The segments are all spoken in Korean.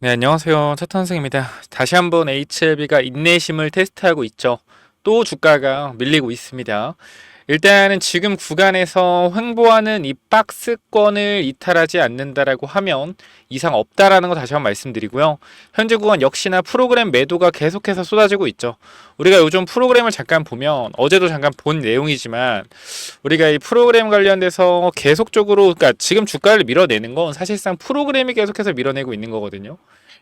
네, 안녕하세요. 차탄생입니다. 다시 한번 HLB가 인내심을 테스트하고 있죠. 또 주가가 밀리고 있습니다. 일단은 지금 구간에서 횡보하는 이 박스권을 이탈하지 않는다라고 하면 이상 없다라는 거 다시 한번 말씀드리고요. 현재 구간 역시나 프로그램 매도가 계속해서 쏟아지고 있죠. 우리가 요즘 프로그램을 잠깐 보면 어제도 잠깐 본 내용이지만 우리가 이 프로그램 관련돼서 계속적으로 그러니까 지금 주가를 밀어내는 건 사실상 프로그램이 계속해서 밀어내고 있는 거거든요.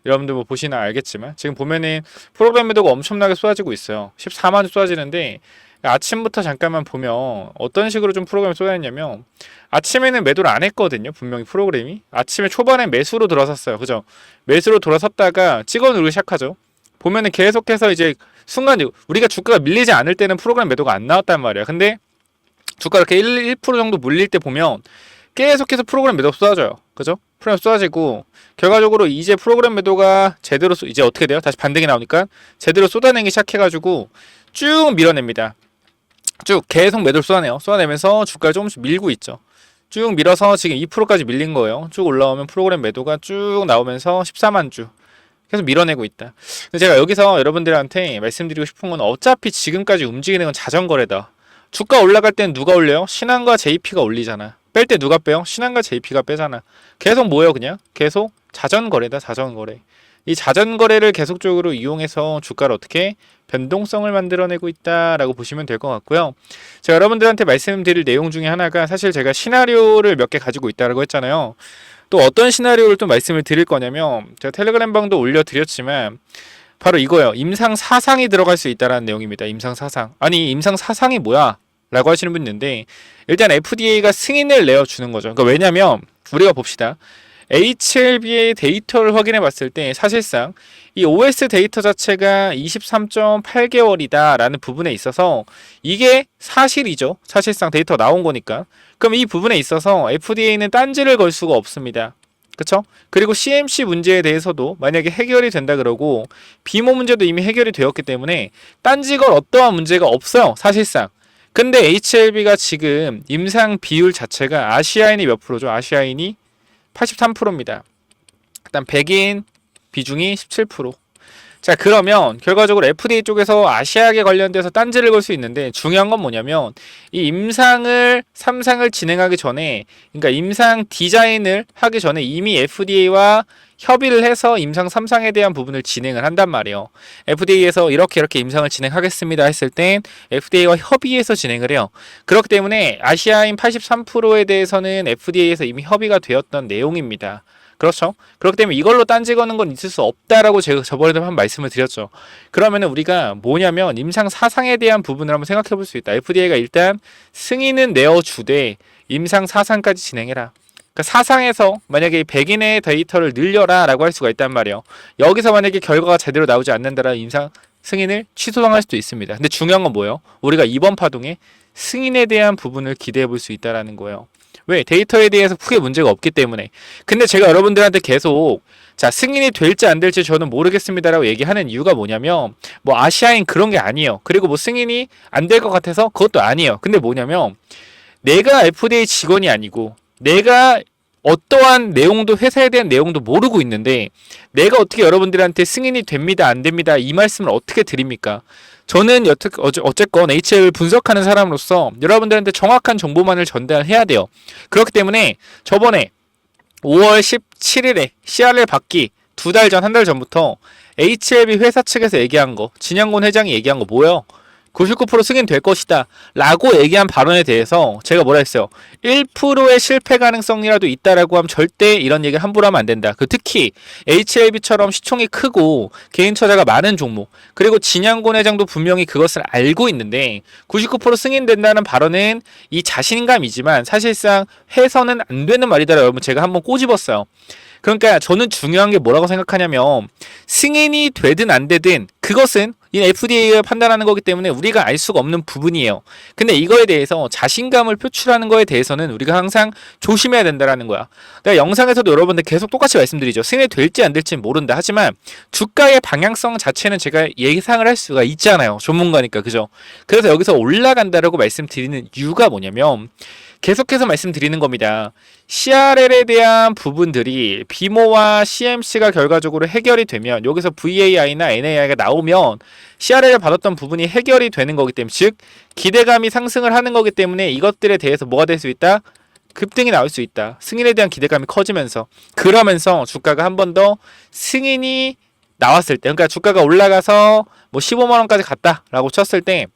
여러분들 뭐 보시나 알겠지만 지금 보면은 프로그램 매도가 엄청나게 쏟아지고 있어요. 14만 주 쏟아지는데 아침부터 잠깐만 보면 어떤 식으로 좀 프로그램이 쏟아졌냐면 아침에는 매도를 안 했거든요. 분명히 프로그램이 아침에 초반에 매수로 들어섰어요. 그죠? 매수로 들어섰다가 찍어 누르기 시작하죠. 보면은 계속해서 이제 순간 우리가 주가가 밀리지 않을 때는 프로그램 매도가 안 나왔단 말이야. 근데 주가 이렇게 1% 정도 물릴 때 보면 계속해서 프로그램 매도가 쏟아져요. 그죠? 프로그램 쏟아지고 결과적으로 이제 프로그램 매도가 제대로 이제 어떻게 돼요? 다시 반등이 나오니까 제대로 쏟아내기 시작해가지고 쭉 밀어냅니다. 쭉 계속 매도를 쏟아내요. 쏟아내면서 주가를 조금씩 밀고 있죠. 쭉 밀어서 지금 2%까지 밀린 거예요. 쭉 올라오면 프로그램 매도가 쭉 나오면서 14만 주 계속 밀어내고 있다. 근데 제가 여기서 여러분들한테 말씀드리고 싶은 건 어차피 지금까지 움직이는 건 자전거래다. 주가 올라갈 땐 누가 올려요? 신한과 JP가 올리잖아. 뺄 때 누가 빼요? 신한과 JP가 빼잖아. 계속 뭐예요 그냥? 계속 자전거래다 자전거래. 이 자전거래를 계속적으로 이용해서 주가를 어떻게 변동성을 만들어내고 있다라고 보시면 될 것 같고요. 제가 여러분들한테 말씀드릴 내용 중에 하나가 사실 제가 시나리오를 몇 개 가지고 있다라고 했잖아요. 또 어떤 시나리오를 또 말씀을 드릴 거냐면 제가 텔레그램 방도 올려드렸지만 바로 이거예요. 임상 사상이 들어갈 수 있다라는 내용입니다. 임상 사상. 아니 임상 사상이 뭐야? 라고 하시는 분 있는데 일단 FDA가 승인을 내어주는 거죠. 그러니까 왜냐면 우리가 봅시다. HLB의 데이터를 확인해 봤을 때 사실상 이 OS 데이터 자체가 23.8개월이다 라는 부분에 있어서 이게 사실이죠. 사실상 데이터 나온 거니까. 그럼 이 부분에 있어서 FDA는 딴지를 걸 수가 없습니다. 그쵸? 그리고 CMC 문제에 대해서도 만약에 해결이 된다 그러고 비모 문제도 이미 해결이 되었기 때문에 딴지걸 어떠한 문제가 없어요. 사실상. 근데 HLB가 지금 임상 비율 자체가 아시아인이 몇 프로죠? 아시아인이 83%입니다. 일단 백인 비중이 17%. 자, 그러면 결과적으로 FDA 쪽에서 아시아계 관련돼서 딴지를 걸 수 있는데 중요한 건 뭐냐면 이 임상을 3상을 진행하기 전에 그러니까 임상 디자인을 하기 전에 이미 FDA와 협의를 해서 임상 3상에 대한 부분을 진행을 한단 말이에요. FDA에서 이렇게 임상을 진행하겠습니다 했을 땐 FDA와 협의해서 진행을 해요. 그렇기 때문에 아시아인 83%에 대해서는 FDA에서 이미 협의가 되었던 내용입니다. 그렇죠? 그렇기 때문에 이걸로 딴지 거는 건 있을 수 없다라고 제가 저번에도 한번 말씀을 드렸죠. 그러면은 우리가 뭐냐면 임상 사상에 대한 부분을 한번 생각해 볼 수 있다. FDA가 일단 승인은 내어주되 임상 사상까지 진행해라. 그러니까 사상에서 만약에 백인의 데이터를 늘려라 라고 할 수가 있단 말이에요. 여기서 만약에 결과가 제대로 나오지 않는다라는 임상 승인을 취소당할 수도 있습니다. 근데 중요한 건 뭐예요? 우리가 이번 파동에 승인에 대한 부분을 기대해 볼 수 있다라는 거예요. 왜? 데이터에 대해서 크게 문제가 없기 때문에. 근데 제가 여러분들한테 계속 자 승인이 될지 안 될지 저는 모르겠습니다라고 얘기하는 이유가 뭐냐면 뭐 아시아인 그런 게 아니에요. 그리고 뭐 승인이 안 될 것 같아서 그것도 아니에요. 근데 뭐냐면 내가 FDA 직원이 아니고 내가 어떠한 내용도 회사에 대한 내용도 모르고 있는데 내가 어떻게 여러분들한테 승인이 됩니다 안 됩니다 이 말씀을 어떻게 드립니까? 저는 어쨌건 HL을 분석하는 사람으로서 여러분들한테 정확한 정보만을 전달해야 돼요. 그렇기 때문에 저번에 5월 17일에 CR을 받기 2달 전, 1달 전부터 HLB 회사 측에서 얘기한 거, 진양곤 회장이 얘기한 거 뭐예요? 99% 승인될 것이다 라고 얘기한 발언에 대해서 제가 뭐라 했어요? 1%의 실패 가능성이라도 있다라고 하면 절대 이런 얘기를 함부로 하면 안 된다. 특히 HLB처럼 시총이 크고 개인 투자자가 많은 종목 그리고 진양곤 회장도 분명히 그것을 알고 있는데 99% 승인된다는 발언은 이 자신감이지만 사실상 해서는 안 되는 말이다 여러분 제가 한번 꼬집었어요. 그러니까 저는 중요한 게 뭐라고 생각하냐면 승인이 되든 안 되든 그것은 이 FDA가 판단하는 거기 때문에 우리가 알 수가 없는 부분이에요. 근데 이거에 대해서 자신감을 표출하는 거에 대해서는 우리가 항상 조심해야 된다라는 거야. 내가 영상에서도 여러분들 계속 똑같이 말씀드리죠. 승인이 될지 안 될지는 모른다. 하지만 주가의 방향성 자체는 제가 예상을 할 수가 있잖아요. 전문가니까. 그죠? 그래서 여기서 올라간다라고 말씀드리는 이유가 뭐냐면 계속해서 말씀드리는 겁니다. CRL에 대한 부분들이 비모와 CMC가 결과적으로 해결이 되면 여기서 VAI나 NAI가 나오면 CRL을 받았던 부분이 해결이 되는 거기 때문에 즉 기대감이 상승을 하는 거기 때문에 이것들에 대해서 뭐가 될 수 있다? 급등이 나올 수 있다. 승인에 대한 기대감이 커지면서 그러면서 주가가 한 번 더 승인이 나왔을 때 그러니까 주가가 올라가서 뭐 15만 원까지 갔다라고 쳤을 때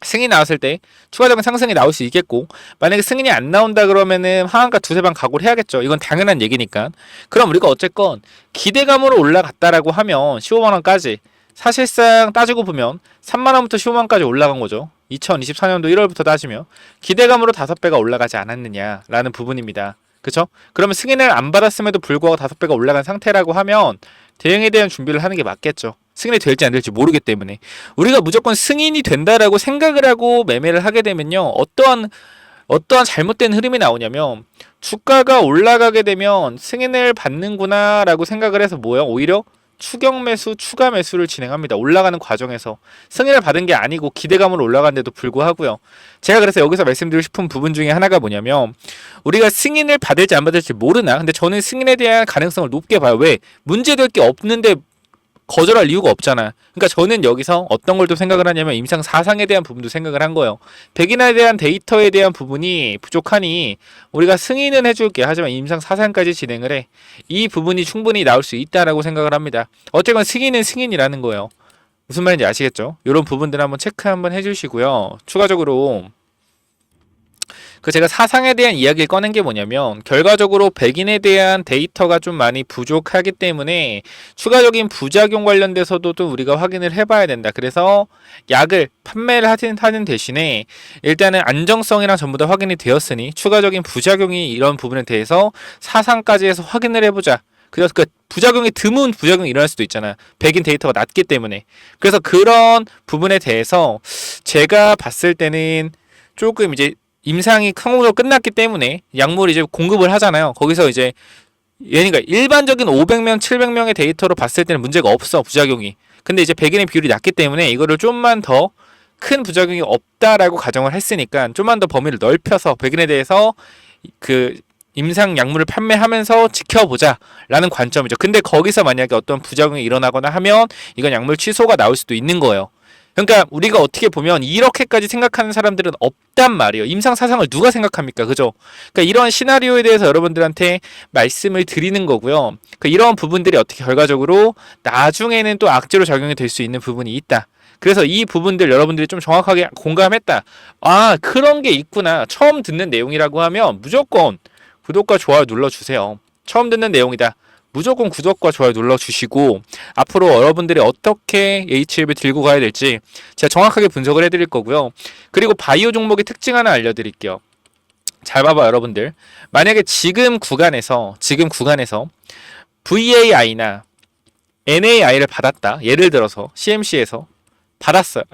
승인이 나왔을 때 추가적인 상승이 나올 수 있겠고 만약에 승인이 안 나온다 그러면은 하한가 두세 번 각오를 해야겠죠. 이건 당연한 얘기니까. 그럼 우리가 어쨌건 기대감으로 올라갔다라고 하면 15만 원까지 사실상 따지고 보면 3만 원부터 15만 원까지 올라간 거죠. 2024년도 1월부터 따지면 기대감으로 5배가 올라가지 않았느냐라는 부분입니다. 그쵸? 그러면 승인을 안 받았음에도 불구하고 5배가 올라간 상태라고 하면 대응에 대한 준비를 하는 게 맞겠죠. 승인이 될지 안 될지 모르기 때문에 우리가 무조건 승인이 된다라고 생각을 하고 매매를 하게 되면요 어떠한 잘못된 흐름이 나오냐면 주가가 올라가게 되면 승인을 받는구나 라고 생각을 해서 뭐요 오히려 추격 매수 추가 매수를 진행합니다. 올라가는 과정에서 승인을 받은 게 아니고 기대감으로 올라간데도 불구하고요. 제가 그래서 여기서 말씀드리고 싶은 부분 중에 하나가 뭐냐면 우리가 승인을 받을지 안 받을지 모르나 근데 저는 승인에 대한 가능성을 높게 봐요. 왜? 문제될 게 없는데 거절할 이유가 없잖아. 그러니까 저는 여기서 어떤 걸 또 생각을 하냐면 임상 사상에 대한 부분도 생각을 한 거예요. 백인화에 대한 데이터에 대한 부분이 부족하니 우리가 승인은 해줄게. 하지만 임상 사상까지 진행을 해. 이 부분이 충분히 나올 수 있다라고 생각을 합니다. 어쨌건 승인은 승인이라는 거예요. 무슨 말인지 아시겠죠? 이런 부분들 한번 체크 한번 해주시고요. 추가적으로 제가 사상에 대한 이야기를 꺼낸 게 뭐냐면 결과적으로 백인에 대한 데이터가 좀 많이 부족하기 때문에 추가적인 부작용 관련돼서도 또 우리가 확인을 해봐야 된다. 그래서 약을 판매를 하는 대신에 일단은 안정성이랑 전부 다 확인이 되었으니 추가적인 부작용이 이런 부분에 대해서 사상까지 해서 확인을 해보자. 그래서 그 부작용이 드문 부작용이 일어날 수도 있잖아. 백인 데이터가 낮기 때문에. 그래서 그런 부분에 대해서 제가 봤을 때는 조금 이제 임상이 성공적으로 끝났기 때문에 약물을 이제 공급을 하잖아요. 거기서 이제 그러니까 일반적인 500명, 700명의 데이터로 봤을 때는 문제가 없어 부작용이. 근데 이제 백인의 비율이 낮기 때문에 이거를 좀만 더 큰 부작용이 없다라고 가정을 했으니까 좀만 더 범위를 넓혀서 백인에 대해서 그 임상 약물을 판매하면서 지켜보자라는 관점이죠. 근데 거기서 만약에 어떤 부작용이 일어나거나 하면 이건 약물 취소가 나올 수도 있는 거예요. 그러니까 우리가 어떻게 보면 이렇게까지 생각하는 사람들은 없단 말이에요. 임상 사상을 누가 생각합니까? 그죠? 그러니까 이런 시나리오에 대해서 여러분들한테 말씀을 드리는 거고요. 그러니까 이런 부분들이 어떻게 결과적으로 나중에는 또 악재로 작용이 될 수 있는 부분이 있다. 그래서 이 부분들 여러분들이 좀 정확하게 공감했다. 아, 그런 게 있구나. 처음 듣는 내용이라고 하면 무조건 구독과 좋아요 눌러주세요. 처음 듣는 내용이다. 무조건 구독과 좋아요 눌러주시고 앞으로 여러분들이 어떻게 HLB 들고 가야 될지 제가 정확하게 분석을 해드릴 거고요. 그리고 바이오 종목의 특징 하나 알려드릴게요. 잘 봐봐 여러분들. 만약에 지금 구간에서 VAI나 NAI를 받았다. 예를 들어서 CMC에서 받았어요.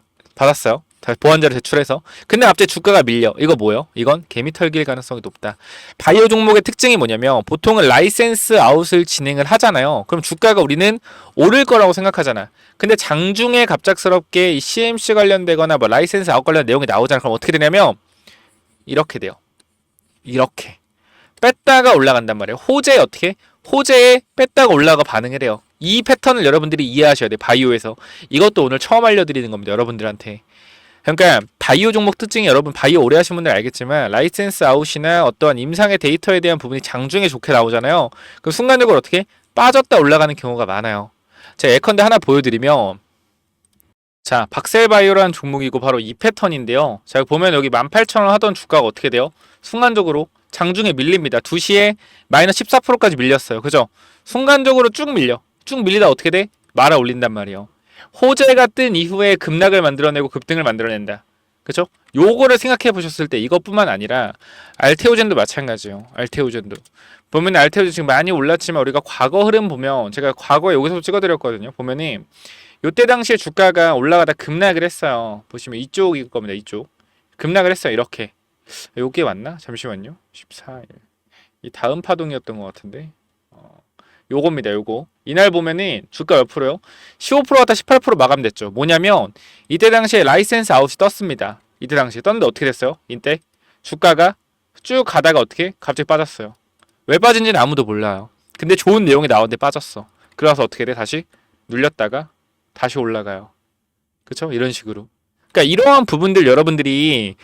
보완자를 제출해서. 근데 갑자기 주가가 밀려. 이거 뭐예요? 이건 개미 털길 가능성이 높다. 바이오 종목의 특징이 뭐냐면 보통은 라이센스 아웃을 진행을 하잖아요. 그럼 주가가 우리는 오를 거라고 생각하잖아. 근데 장중에 갑작스럽게 이 CMC 관련되거나 뭐 라이센스 아웃 관련 내용이 나오잖아. 그럼 어떻게 되냐면 이렇게 돼요. 이렇게 뺐다가 올라간단 말이에요. 호재에 어떻게? 호재에 뺐다가 올라가 반응을 해요. 이 패턴을 여러분들이 이해하셔야 돼요. 바이오에서. 이것도 오늘 처음 알려드리는 겁니다. 여러분들한테. 그러니까 바이오 종목 특징이 여러분 바이오 오래 하신 분들 알겠지만 라이센스 아웃이나 어떠한 임상의 데이터에 대한 부분이 장중에 좋게 나오잖아요. 그럼 순간적으로 어떻게 빠졌다 올라가는 경우가 많아요. 제가 예컨대 하나 보여드리면 자 박셀바이오라는 종목이고 바로 이 패턴인데요. 자 보면 여기 18,000원 하던 주가가 어떻게 돼요? 순간적으로 장중에 밀립니다. 2시에 마이너스 14%까지 밀렸어요. 그죠? 순간적으로 쭉 밀리다 어떻게 돼? 말아 올린단 말이에요. 호재가 뜬 이후에 급락을 만들어내고 급등을 만들어낸다. 그쵸? 요거를 생각해 보셨을 때 이것뿐만 아니라 알테오젠도 마찬가지예요. 알테오젠도 보면 알테오젠 지금 많이 올랐지만 우리가 과거 흐름 보면 제가 과거에 여기서 찍어드렸거든요. 보면은 요때 당시에 주가가 올라가다 급락을 했어요. 보시면 이쪽일 겁니다. 이쪽 급락을 했어요. 이렇게 요게 맞나? 잠시만요. 14일 이 다음 파동이었던 것 같은데 요겁니다. 요거 이날 보면은 주가 몇 프로요? 15% 갔다 18% 마감됐죠. 뭐냐면 이때 당시에 라이센스 아웃이 떴습니다. 이때 당시에 떴는데 어떻게 됐어요? 이때 주가가 쭉 가다가 어떻게 갑자기 빠졌어요. 왜 빠진지는 아무도 몰라요. 근데 좋은 내용이 나오는데 빠졌어. 그래서 어떻게 돼? 다시 눌렸다가 다시 올라가요. 그쵸? 이런 식으로. 그러니까 이러한 부분들 여러분들이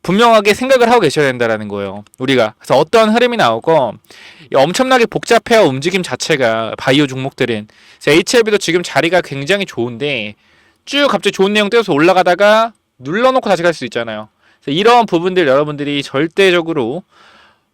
분명하게 생각을 하고 계셔야 된다라는 거예요. 우리가. 그래서 어떠한 흐름이 나오고 엄청나게 복잡해요. 움직임 자체가 바이오 종목들은. 그래서 HLB도 지금 자리가 굉장히 좋은데 쭉 갑자기 좋은 내용 떼어서 올라가다가 눌러놓고 다시 갈 수 있잖아요. 그래서 이런 부분들 여러분들이 절대적으로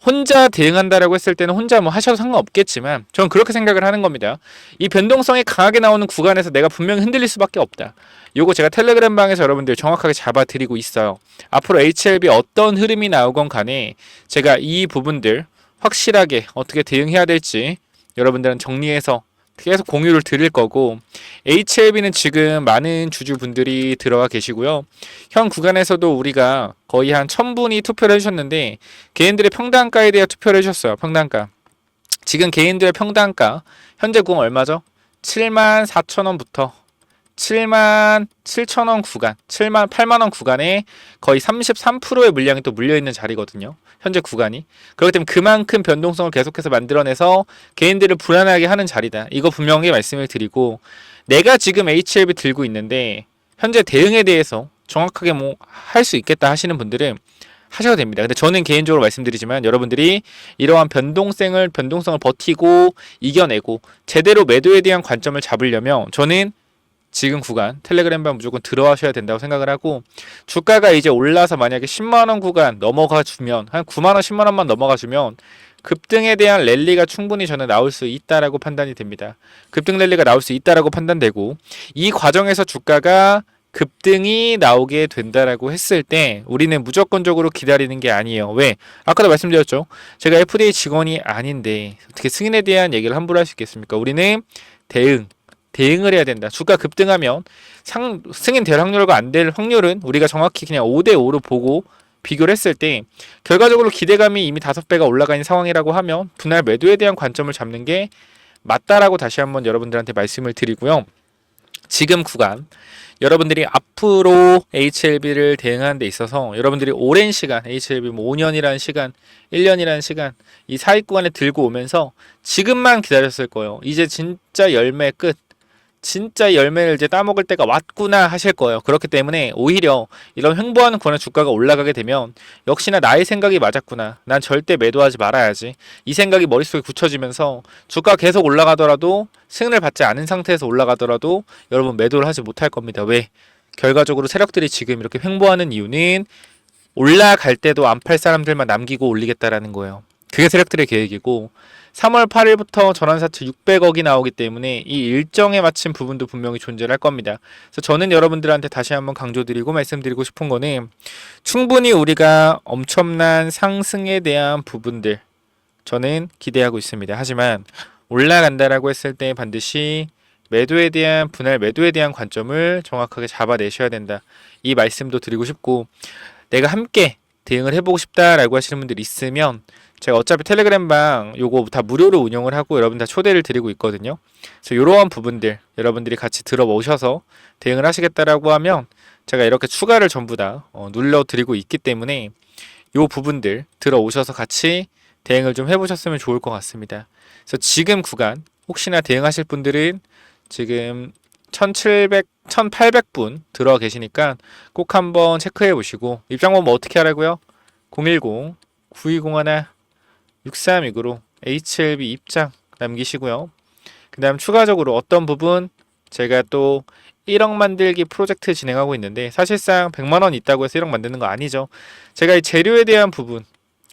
혼자 대응한다라고 했을 때는 혼자 뭐 하셔도 상관없겠지만 저는 그렇게 생각을 하는 겁니다. 이 변동성이 강하게 나오는 구간에서 내가 분명히 흔들릴 수밖에 없다. 요거 제가 텔레그램 방에서 여러분들 정확하게 잡아드리고 있어요. 앞으로 HLB 어떤 흐름이 나오건 간에 제가 이 부분들 확실하게 어떻게 대응해야 될지 여러분들은 정리해서 계속 공유를 드릴 거고, HLB는 지금 많은 주주분들이 들어와 계시고요. 현 구간에서도 우리가 거의 한 1000분이 투표를 해주셨는데 개인들의 평단가에 대해 투표를 해주셨어요. 평단가. 지금 개인들의 평단가 현재 공 얼마죠? 74,000원부터 77,000원 구간, 8만원 구간에 거의 33%의 물량이 또 물려있는 자리거든요. 현재 구간이. 그렇기 때문에 그만큼 변동성을 계속해서 만들어내서 개인들을 불안하게 하는 자리다. 이거 분명히 말씀을 드리고, 내가 지금 HLB 들고 있는데 현재 대응에 대해서 정확하게 뭐 할 수 있겠다 하시는 분들은 하셔도 됩니다. 근데 저는 개인적으로 말씀드리지만 여러분들이 이러한 변동성을 버티고 이겨내고 제대로 매도에 대한 관점을 잡으려면 저는 지금 구간 텔레그램방 무조건 들어가셔야 된다고 생각을 하고, 주가가 이제 올라서 만약에 10만원 구간 넘어가 주면 한 9만원 10만원만 넘어가 주면 급등에 대한 랠리가 충분히 저는 나올 수 있다라고 판단이 됩니다. 급등 랠리가 나올 수 있다라고 판단되고, 이 과정에서 주가가 급등이 나오게 된다라고 했을 때 우리는 무조건적으로 기다리는 게 아니에요. 왜? 아까도 말씀드렸죠. 제가 FDA 직원이 아닌데 어떻게 승인에 대한 얘기를 함부로 할 수 있겠습니까? 우리는 대응을 해야 된다. 주가 급등하면 승인될 확률과 안 될 확률은 우리가 정확히 그냥 5대5로 보고 비교를 했을 때 결과적으로 기대감이 이미 5배가 올라가 있는 상황이라고 하면 분할 매도에 대한 관점을 잡는 게 맞다라고 다시 한번 여러분들한테 말씀을 드리고요. 지금 구간 여러분들이 앞으로 HLB를 대응하는 데 있어서 여러분들이 오랜 시간 HLB 뭐 5년이라는 시간, 1년이라는 시간 이 사이 구간에 들고 오면서 지금만 기다렸을 거예요. 이제 진짜 열매 끝, 진짜 열매를 이제 따먹을 때가 왔구나 하실 거예요. 그렇기 때문에 오히려 이런 횡보하는 구간에 주가가 올라가게 되면 역시나 나의 생각이 맞았구나, 난 절대 매도하지 말아야지, 이 생각이 머릿속에 굳혀지면서 주가가 계속 올라가더라도 승인을 받지 않은 상태에서 올라가더라도 여러분 매도를 하지 못할 겁니다. 왜? 결과적으로 세력들이 지금 이렇게 횡보하는 이유는 올라갈 때도 안 팔 사람들만 남기고 올리겠다라는 거예요. 그게 세력들의 계획이고, 3월 8일부터 전환사채 600억이 나오기 때문에 이 일정에 맞춘 부분도 분명히 존재할 겁니다. 그래서 저는 여러분들한테 다시 한번 강조드리고 말씀드리고 싶은 거는 충분히 우리가 엄청난 상승에 대한 부분들 저는 기대하고 있습니다. 하지만 올라간다라고 했을 때 반드시 매도에 대한 분할 매도에 대한 관점을 정확하게 잡아내셔야 된다. 이 말씀도 드리고 싶고, 내가 함께 대응을 해보고 싶다라고 하시는 분들 있으면 제가 어차피 텔레그램방 요거 다 무료로 운영을 하고 여러분 다 초대를 드리고 있거든요. 그래서 이러한 부분들 여러분들이 같이 들어오셔서 대응을 하시겠다라고 하면 제가 이렇게 추가를 전부 다 눌러드리고 있기 때문에 요 부분들 들어오셔서 같이 대응을 좀 해보셨으면 좋을 것 같습니다. 그래서 지금 구간 혹시나 대응하실 분들은 지금 1800분 들어와 계시니까 꼭 한번 체크해 보시고, 입장 번호 어떻게 하라고요? 010-9201-6329로 HLB 입장 남기시고요. 그 다음 추가적으로 어떤 부분 제가 또 1억 만들기 프로젝트 진행하고 있는데 사실상 100만원 있다고 해서 1억 만드는 거 아니죠. 제가 이 재료에 대한 부분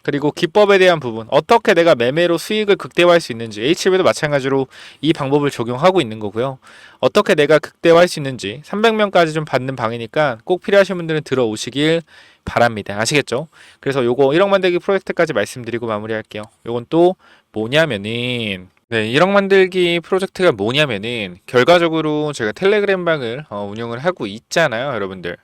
그리고 기법에 대한 부분, 어떻게 내가 매매로 수익을 극대화할 수 있는지, HLB도 마찬가지로 이 방법을 적용하고 있는 거고요. 어떻게 내가 극대화할 수 있는지 300명까지 좀 받는 방이니까 꼭 필요하신 분들은 들어오시길 바랍니다. 아시겠죠? 그래서 요거 1억 만들기 프로젝트까지 말씀드리고 마무리할게요. 요건 또 뭐냐면은 1억 만들기 프로젝트가 뭐냐면은 결과적으로 제가 텔레그램 방을 운영을 하고 있잖아요, 여러분들.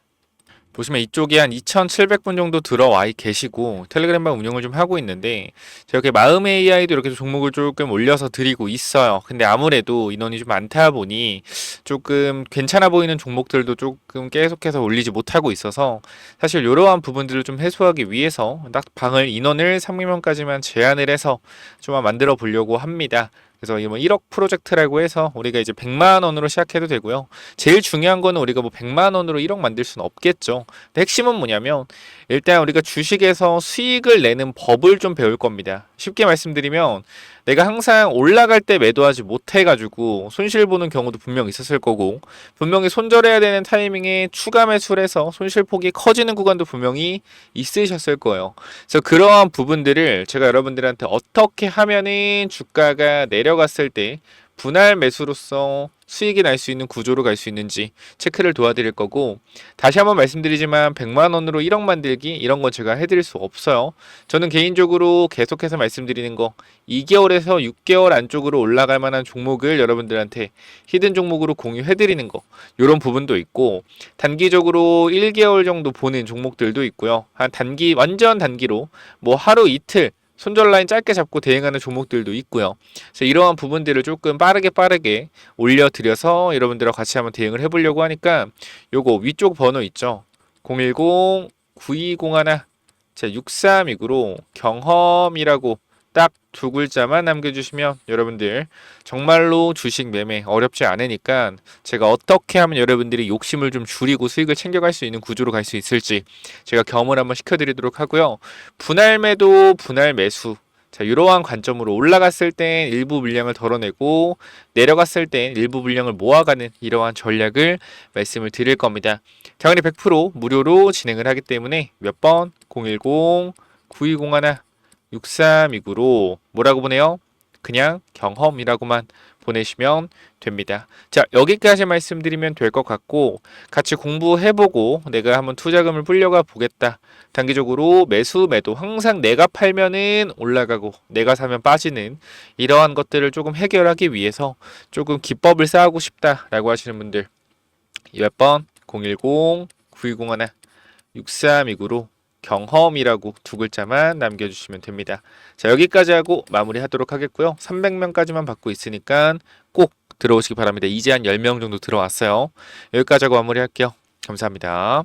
보시면 이쪽에 한 2,700분 정도 들어와 계시고 텔레그램방 운영을 좀 하고 있는데 제가 이렇게 마음의 AI도 이렇게 종목을 조금 올려서 드리고 있어요. 근데 아무래도 인원이 좀 많다 보니 조금 괜찮아 보이는 종목들도 조금 계속해서 올리지 못하고 있어서 사실 이러한 부분들을 좀 해소하기 위해서 딱 방을 인원을 3명까지만 제한을 해서 좀 만들어 보려고 합니다. 그래서 이 뭐 1억 프로젝트라고 해서 우리가 이제 100만 원으로 시작해도 되고요. 제일 중요한 거는 우리가 뭐 100만 원으로 1억 만들 수는 없겠죠. 근데 핵심은 뭐냐면 일단 우리가 주식에서 수익을 내는 법을 좀 배울 겁니다. 쉽게 말씀드리면 내가 항상 올라갈 때 매도하지 못해가지고 손실 보는 경우도 분명 있었을 거고 분명히 손절해야 되는 타이밍에 추가 매수를 해서 손실폭이 커지는 구간도 분명히 있으셨을 거예요. 그래서 그러한 부분들을 제가 여러분들한테 어떻게 하면은 주가가 내려갔을 때 분할 매수로서 수익이 날 수 있는 구조로 갈 수 있는지 체크를 도와드릴 거고 다시 한번 말씀드리지만 100만 원으로 1억 만들기 이런 건 제가 해드릴 수 없어요. 저는 개인적으로 계속해서 말씀드리는 거 2개월에서 6개월 안쪽으로 올라갈 만한 종목을 여러분들한테 히든 종목으로 공유해드리는 거 이런 부분도 있고 단기적으로 1개월 정도 보는 종목들도 있고요. 한 단기 완전 단기로 뭐 하루 이틀 손절 라인 짧게 잡고 대응하는 종목들도 있고요. 그래서 이러한 부분들을 조금 빠르게 올려드려서 여러분들과 같이 한번 대응을 해보려고 하니까 요거 위쪽 번호 있죠. 010-9201 6329로 경험이라고 딱 두 글자만 남겨주시면 여러분들 정말로 주식 매매 어렵지 않으니까 제가 어떻게 하면 여러분들이 욕심을 좀 줄이고 수익을 챙겨갈 수 있는 구조로 갈 수 있을지 제가 경험을 한번 시켜드리도록 하고요. 분할 매도, 분할 매수 자, 이러한 관점으로 올라갔을 땐 일부 물량을 덜어내고 내려갔을 땐 일부 물량을 모아가는 이러한 전략을 말씀을 드릴 겁니다. 당연히 100% 무료로 진행을 하기 때문에 몇 번? 010-9201 6329로 뭐라고 보내요? 그냥 경험이라고만 보내시면 됩니다. 자, 여기까지 말씀드리면 될 것 같고 같이 공부해보고 내가 한번 투자금을 불려가 보겠다. 단기적으로 매수, 매도 항상 내가 팔면은 올라가고 내가 사면 빠지는 이러한 것들을 조금 해결하기 위해서 조금 기법을 쌓고 싶다라고 하시는 분들 몇 번? 010-9201 6329로 경험이라고 두 글자만 남겨주시면 됩니다. 자, 여기까지 하고 마무리하도록 하겠고요. 300명까지만 받고 있으니까 꼭 들어오시기 바랍니다. 이제 한 10명 정도 들어왔어요. 여기까지 하고 마무리할게요. 감사합니다.